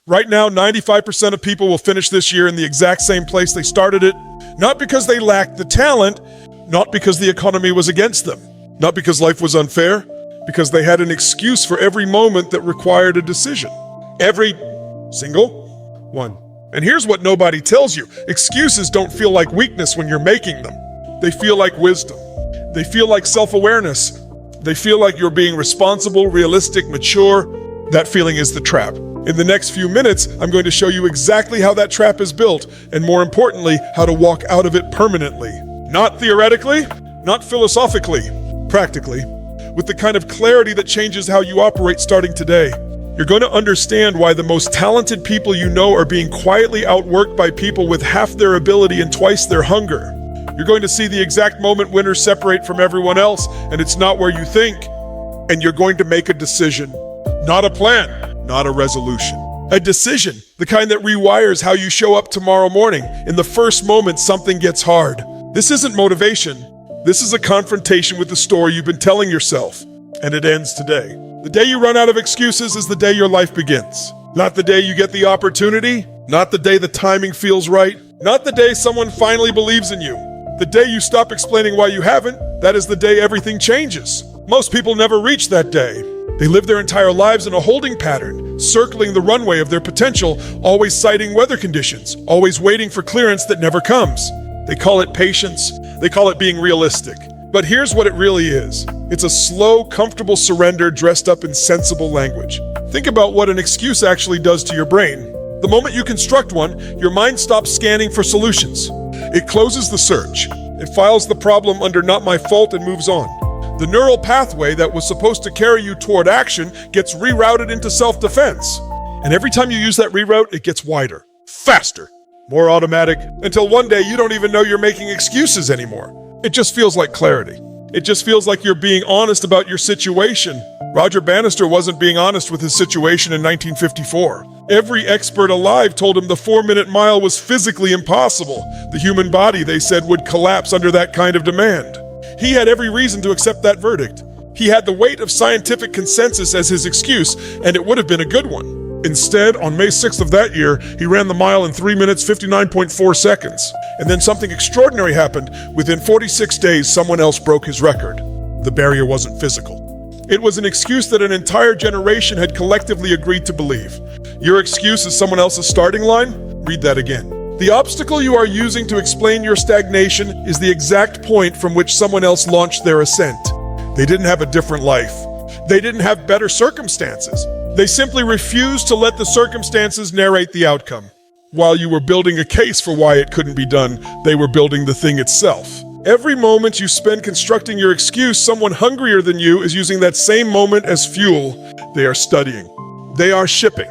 Right now, 95% of people will finish this year in the exact same place they started it, not because they lacked the talent, not because the economy was against them, not because life was unfair, because they had an excuse for every moment that required a decision. Every single one. And here's what nobody tells you. Excuses don't feel like weakness when you're making them. They feel like wisdom. They feel like self-awareness. They feel like you're being responsible, realistic, mature. That feeling is the trap. In the next few minutes, I'm going to show you exactly how that trap is built, and more importantly, how to walk out of it permanently. Not theoretically, not philosophically, practically, with the kind of clarity that changes how you operate starting today. You're going to understand why the most talented people you know are being quietly outworked by people with half their ability and twice their hunger. You're going to see the exact moment winners separate from everyone else, and it's not where you think. And you're going to make a decision. Not a plan, not a resolution. A decision, the kind that rewires how you show up tomorrow morning. In the first moment something gets hard. This isn't motivation. This is a confrontation with the story you've been telling yourself. And it ends today. The day you run out of excuses is the day your life begins. Not the day you get the opportunity, not the day the timing feels right, not the day someone finally believes in you. The day you stop explaining why you haven't, that is the day everything changes. Most people never reach that day. They live their entire lives in a holding pattern, circling the runway of their potential, always citing weather conditions, always waiting for clearance that never comes. They call it patience. They call it being realistic. But here's what it really is. It's a slow, comfortable surrender dressed up in sensible language. Think about what an excuse actually does to your brain. The moment you construct one, your mind stops scanning for solutions. It closes the search. It files the problem under "not my fault" and moves on. The neural pathway that was supposed to carry you toward action gets rerouted into self-defense. And every time you use that reroute, it gets wider, faster, more automatic, until one day you don't even know you're making excuses anymore. It just feels like clarity. It just feels like you're being honest about your situation. Roger Bannister wasn't being honest with his situation in 1954. Every expert alive told him the 4-minute mile was physically impossible. The human body, they said, would collapse under that kind of demand. He had every reason to accept that verdict. He had the weight of scientific consensus as his excuse, and it would have been a good one. Instead, on May 6th of that year, he ran the mile in 3 minutes, 59.4 seconds. And then something extraordinary happened. Within 46 days, someone else broke his record. The barrier wasn't physical. It was an excuse that an entire generation had collectively agreed to believe. Your excuse is someone else's starting line? Read that again. The obstacle you are using to explain your stagnation is the exact point from which someone else launched their ascent. They didn't have a different life. They didn't have better circumstances. They simply refused to let the circumstances narrate the outcome. While you were building a case for why it couldn't be done, they were building the thing itself. Every moment you spend constructing your excuse, someone hungrier than you is using that same moment as fuel. They are studying. They are shipping.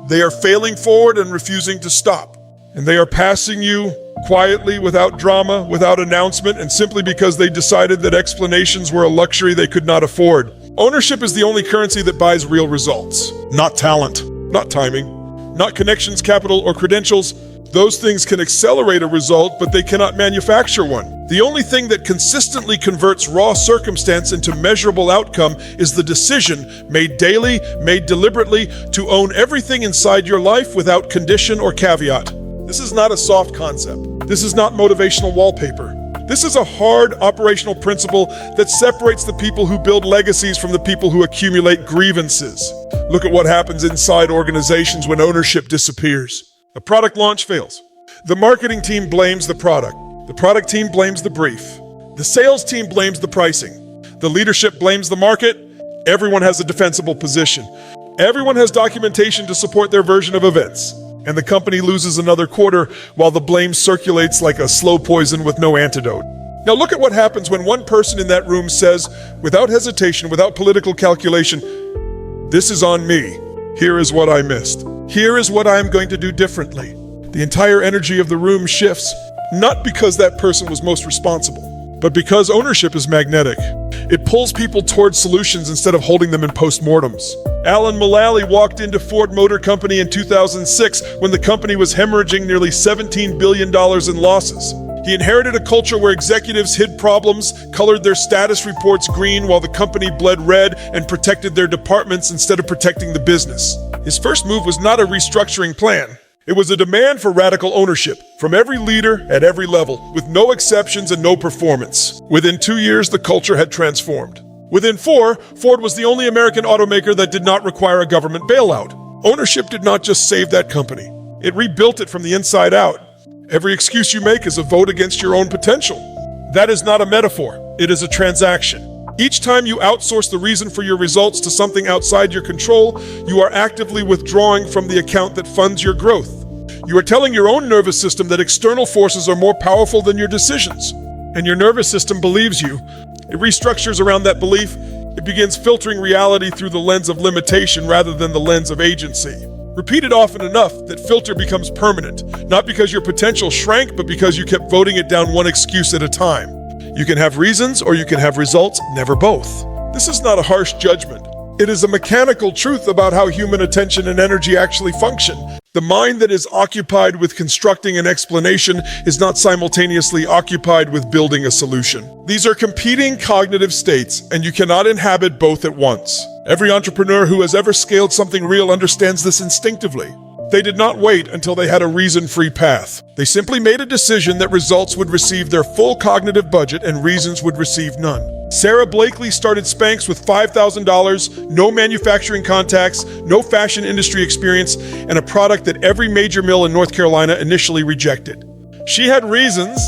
They are failing forward and refusing to stop. And they are passing you quietly, without drama, without announcement, and simply because they decided that explanations were a luxury they could not afford. Ownership is the only currency that buys real results. Not talent, not timing, not connections, capital, or credentials. Those things can accelerate a result, but they cannot manufacture one. The only thing that consistently converts raw circumstance into measurable outcome is the decision, made daily, made deliberately, to own everything inside your life without condition or caveat. This is not a soft concept. This is not motivational wallpaper. This is a hard operational principle that separates the people who build legacies from the people who accumulate grievances. Look at what happens inside organizations when ownership disappears. A product launch fails. The marketing team blames the product. The product team blames the brief. The sales team blames the pricing. The leadership blames the market. Everyone has a defensible position. Everyone has documentation to support their version of events. And the company loses another quarter while the blame circulates like a slow poison with no antidote. Now look at what happens when one person in that room says, without hesitation, without political calculation, "This is on me. Here is what I missed. Here is what I am going to do differently." The entire energy of the room shifts, not because that person was most responsible, but because ownership is magnetic. It pulls people towards solutions instead of holding them in postmortems. Alan Mulally walked into Ford Motor Company in 2006 when the company was hemorrhaging nearly $17 billion in losses. He inherited a culture where executives hid problems, colored their status reports green while the company bled red, and protected their departments instead of protecting the business. His first move was not a restructuring plan. It was a demand for radical ownership from every leader at every level, with no exceptions and no performance. Within 2 years, the culture had transformed. Within 4, Ford was the only American automaker that did not require a government bailout. Ownership did not just save that company. It rebuilt it from the inside out. Every excuse you make is a vote against your own potential. That is not a metaphor. It is a transaction. Each time you outsource the reason for your results to something outside your control, you are actively withdrawing from the account that funds your growth. You are telling your own nervous system that external forces are more powerful than your decisions. And your nervous system believes you. It restructures around that belief. It begins filtering reality through the lens of limitation rather than the lens of agency. Repeat it often enough that filter becomes permanent, not because your potential shrank, but because you kept voting it down one excuse at a time. You can have reasons or you can have results, never both. This is not a harsh judgment. It is a mechanical truth about how human attention and energy actually function. The mind that is occupied with constructing an explanation is not simultaneously occupied with building a solution. These are competing cognitive states, and you cannot inhabit both at once. Every entrepreneur who has ever scaled something real understands this instinctively. They did not wait until they had a reason-free path. They simply made a decision that results would receive their full cognitive budget and reasons would receive none. Sarah Blakely started Spanx with $5,000, no manufacturing contacts, no fashion industry experience, and a product that every major mill in North Carolina initially rejected. She had reasons,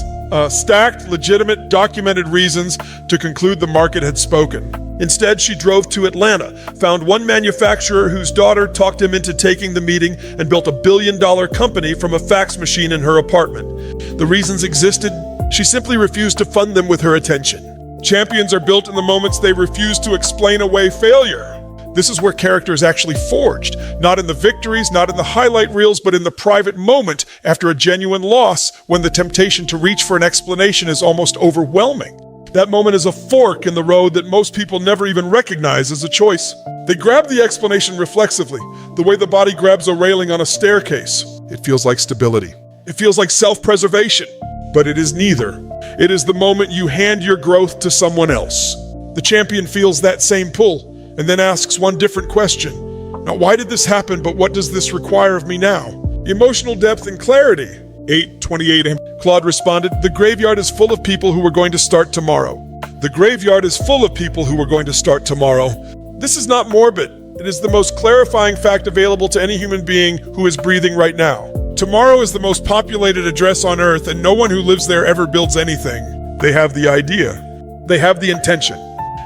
stacked, legitimate, documented reasons to conclude the market had spoken. Instead, she drove to Atlanta, found one manufacturer whose daughter talked him into taking the meeting, and built $1 billion company from a fax machine in her apartment. The reasons existed. She simply refused to fund them with her attention. Champions are built in the moments they refuse to explain away failure. This is where character is actually forged, not in the victories, not in the highlight reels, but in the private moment after a genuine loss, when the temptation to reach for an explanation is almost overwhelming. That moment is a fork in the road that most people never even recognize as a choice. They grab the explanation reflexively, the way the body grabs a railing on a staircase. It feels like stability. It feels like self-preservation, but it is neither. It is the moment you hand your growth to someone else. The champion feels that same pull, and then asks one different question. Not why did this happen, but what does this require of me now? Emotional depth and clarity. 8:28 a.m. Claude responded, "The graveyard is full of people who are going to start tomorrow. The graveyard is full of people who are going to start tomorrow." This is not morbid. It is the most clarifying fact available to any human being who is breathing right now. Tomorrow is the most populated address on Earth, and no one who lives there ever builds anything. They have the idea. They have the intention.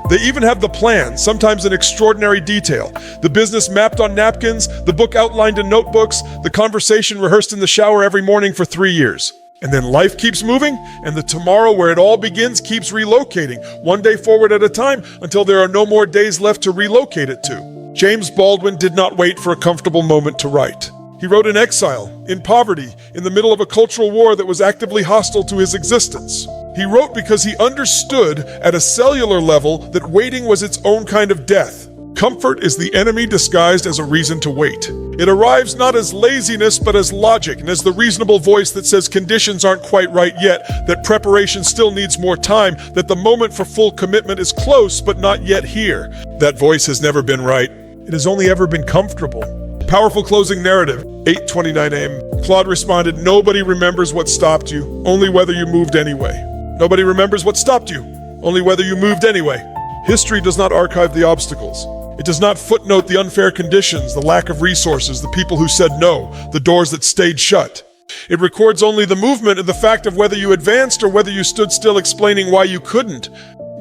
They even have the plan, sometimes in extraordinary detail. The business mapped on napkins, the book outlined in notebooks, the conversation rehearsed in the shower every morning for 3 years. And then life keeps moving, and the tomorrow where it all begins keeps relocating, one day forward at a time, until there are no more days left to relocate it to. James Baldwin did not wait for a comfortable moment to write. He wrote in exile, in poverty, in the middle of a cultural war that was actively hostile to his existence. He wrote because he understood at a cellular level that waiting was its own kind of death. Comfort is the enemy disguised as a reason to wait. It arrives not as laziness, but as logic, and as the reasonable voice that says conditions aren't quite right yet, that preparation still needs more time, that the moment for full commitment is close, but not yet here. That voice has never been right. It has only ever been comfortable. Powerful closing narrative. 8:29 a.m. Claude responded, "Nobody remembers what stopped you, only whether you moved anyway." Nobody remembers what stopped you, only whether you moved anyway. History does not archive the obstacles. It does not footnote the unfair conditions, the lack of resources, the people who said no, the doors that stayed shut. It records only the movement and the fact of whether you advanced or whether you stood still explaining why you couldn't.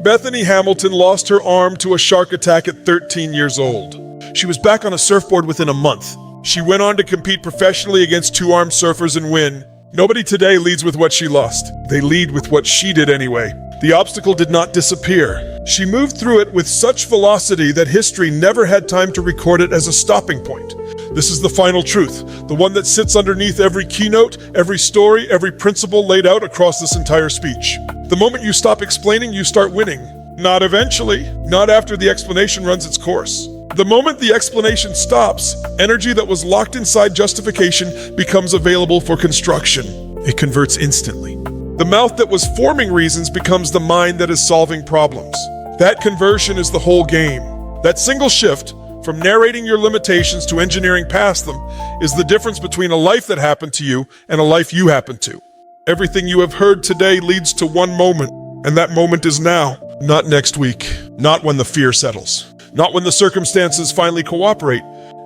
Bethany Hamilton lost her arm to a shark attack at 13 years old. She was back on a surfboard within a month. She went on to compete professionally against 2 armed surfers and win. Nobody today leads with what she lost. They lead with what she did anyway. The obstacle did not disappear. She moved through it with such velocity that history never had time to record it as a stopping point. This is the final truth, the one that sits underneath every keynote, every story, every principle laid out across this entire speech. The moment you stop explaining, you start winning. Not eventually, not after the explanation runs its course. The moment the explanation stops, energy that was locked inside justification becomes available for construction. It converts instantly. The mouth that was forming reasons becomes the mind that is solving problems. That conversion is the whole game. That single shift from narrating your limitations to engineering past them is the difference between a life that happened to you and a life you happened to. Everything you have heard today leads to one moment, and that moment is now, not next week, not when the fear settles, not when the circumstances finally cooperate.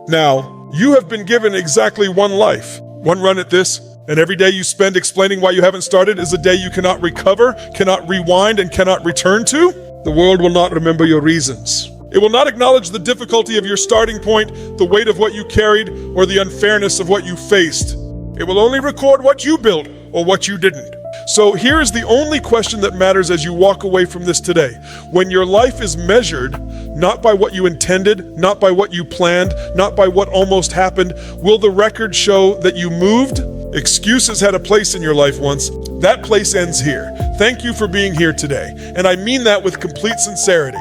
Now, you have been given exactly one life, one run at this, and every day you spend explaining why you haven't started is a day you cannot recover, cannot rewind, and cannot return to. The world will not remember your reasons. It will not acknowledge the difficulty of your starting point, the weight of what you carried, or the unfairness of what you faced. It will only record what you built or what you didn't. So here is the only question that matters as you walk away from this today. When your life is measured, not by what you intended, not by what you planned, not by what almost happened, will the record show that you moved? Excuses had a place in your life once. That place ends here. Thank you for being here today. And I mean that with complete sincerity.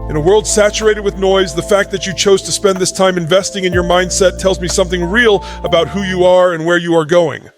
In a world saturated with noise, the fact that you chose to spend this time investing in your mindset tells me something real about who you are and where you are going.